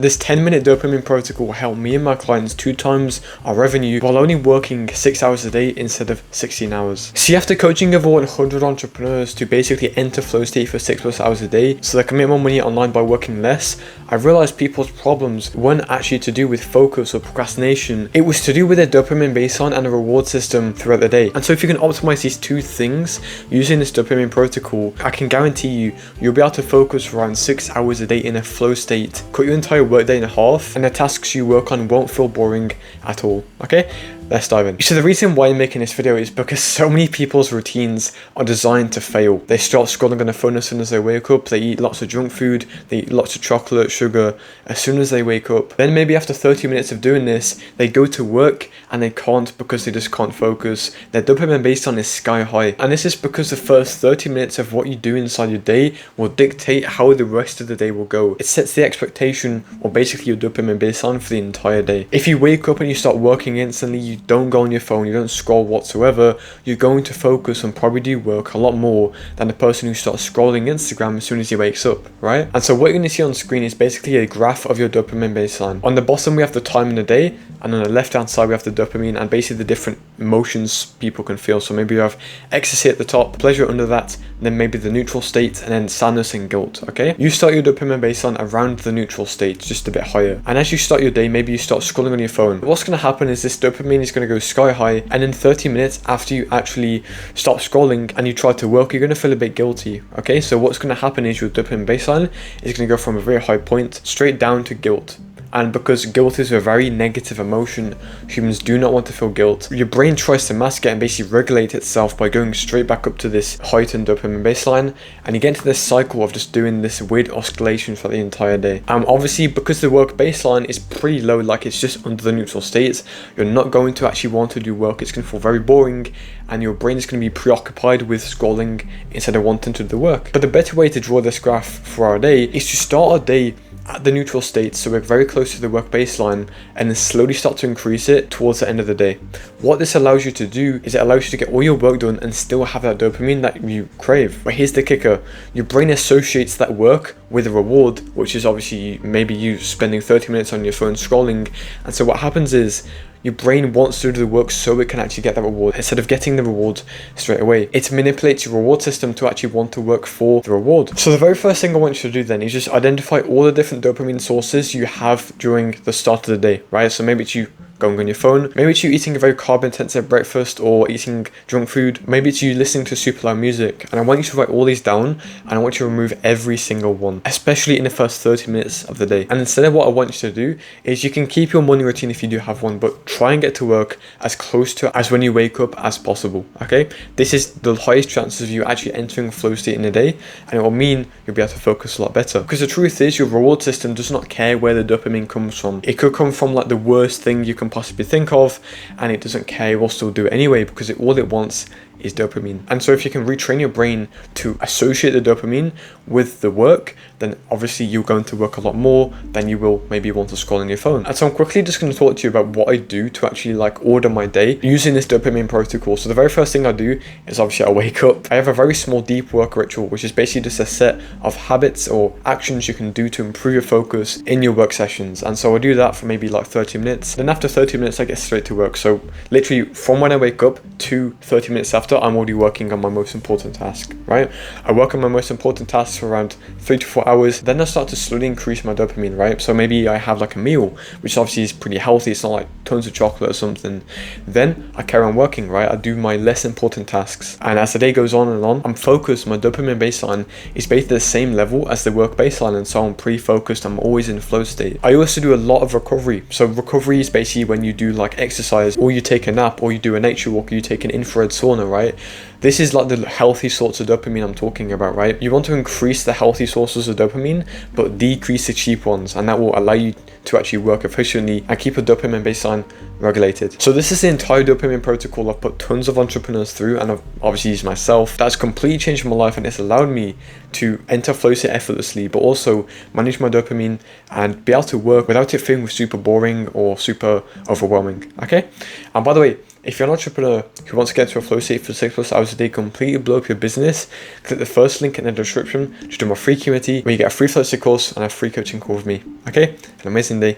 This 10-minute dopamine protocol helped me and my clients 2 times our revenue while only working 6 hours a day instead of 16 hours. See, after coaching over 100 entrepreneurs to basically enter flow state for 6+ hours a day so they can make more money online by working less, I realized people's problems weren't actually to do with focus or procrastination. It was to do with their dopamine baseline and a reward system throughout the day. And so if you can optimize these 2 things using this dopamine protocol, I can guarantee you'll be able to focus around 6 hours a day in a flow state, cut your entire workday in half, and the tasks you work on won't feel boring at all. Okay, let's dive in. So the reason why I'm making this video is because so many people's routines are designed to fail. They start scrolling on their phone as soon as they wake up, they eat lots of junk food, they eat lots of chocolate, sugar as soon as they wake up. Then maybe after 30 minutes of doing this, they go to work and they can't because they just can't focus. Their dopamine baseline is sky high. And this is because the first 30 minutes of what you do inside your day will dictate how the rest of the day will go. It sets the expectation, or basically your dopamine baseline, for the entire day. If you wake up and you start working instantly, you don't go on your phone, you don't scroll whatsoever, you're going to focus and probably do work a lot more than the person who starts scrolling Instagram as soon as he wakes up, right? And so what you're going to see on screen is basically a graph of your dopamine baseline. On the bottom we have the time in the day, and on the left hand side we have the dopamine and basically the different emotions people can feel. So maybe you have ecstasy at the top, pleasure under that, then maybe the neutral state, and then sadness and guilt. Okay, you start your dopamine baseline around the neutral state, just a bit higher, and as you start your day, maybe you start scrolling on your phone. What's going to happen is this dopamine is going to go sky high, and in 30 minutes after you actually stop scrolling and you try to work, you're going to feel a bit guilty. Okay, so what's going to happen is your dopamine baseline is going to go from a very high point straight down to guilt. And because guilt is a very negative emotion, humans do not want to feel guilt. Your brain tries to mask it and basically regulate itself by going straight back up to this heightened dopamine baseline, and you get into this cycle of just doing this weird oscillation for the entire day. Obviously, because the work baseline is pretty low, like it's just under the neutral state, you're not going to actually want to do work. It's going to feel very boring, and your brain is going to be preoccupied with scrolling instead of wanting to do the work. But the better way to draw this graph for our day is to start our day at the neutral state, so we're very close to the work baseline, and then slowly start to increase it towards the end of the day. What this allows you to do is it allows you to get all your work done and still have that dopamine that you crave. But here's the kicker: your brain associates that work with a reward, which is obviously maybe you spending 30 minutes on your phone scrolling. And so what happens is your brain wants to do the work so it can actually get that reward instead of getting the reward straight away. It manipulates your reward system to actually want to work for the reward. So the very first thing I want you to do then is just identify all the different dopamine sources you have during the start of the day, right? So maybe it's you going on your phone, maybe it's you eating a very carb intensive breakfast or eating junk food, maybe it's you listening to super loud music. And I want you to write all these down, and I want you to remove every single one, especially in the first 30 minutes of the day. And instead of what I want you to do is you can keep your morning routine if you do have one, but try and get to work as close to as when you wake up as possible. Okay, this is the highest chances of you actually entering flow state in the day, and it will mean you'll be able to focus a lot better. Because the truth is, your reward system does not care where the dopamine comes from. It could come from like the worst thing you can possibly think of, and it doesn't care. It will still do it anyway because all it wants is dopamine. And so if you can retrain your brain to associate the dopamine with the work, then obviously you're going to work a lot more than you will maybe want to scroll on your phone. And so I'm quickly just going to talk to you about what I do to actually like order my day using this dopamine protocol. So the very first thing I do is obviously I wake up. I have a very small deep work ritual, which is basically just a set of habits or actions you can do to improve your focus in your work sessions. And so I do that for maybe like 30 minutes. Then after 30 minutes, I get straight to work. So literally from when I wake up to 30 minutes after, I'm already working on my most important task, right? I work on my most important tasks for around 3 to 4 hours. Then I start to slowly increase my dopamine, right? So maybe I have like a meal, which obviously is pretty healthy. It's not like tons of chocolate or something. Then I carry on working, right? I do my less important tasks. And as the day goes on and on, I'm focused. My dopamine baseline is basically the same level as the work baseline. And so I'm pretty focused. I'm always in flow state. I also do a lot of recovery. So recovery is basically when you do like exercise, or you take a nap, or you do a nature walk, or you take an infrared sauna, right? This is like the healthy sorts of dopamine I'm talking about, right? You want to increase the healthy sources of dopamine, but decrease the cheap ones, and that will allow you to actually work efficiently and keep a dopamine baseline regulated. So this is the entire dopamine protocol I've put tons of entrepreneurs through, and I've obviously used myself. That's completely changed my life, and it's allowed me to enter flow state effortlessly, but also manage my dopamine and be able to work without it feeling super boring or super overwhelming, okay? And by the way, if you're an entrepreneur who wants to get to a flow state for 6+ hours hours a day, completely blow up your business, click the first link in the description to join my free community where you get a free flexible course and a free coaching call with me. Okay? Have an amazing day.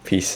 Peace.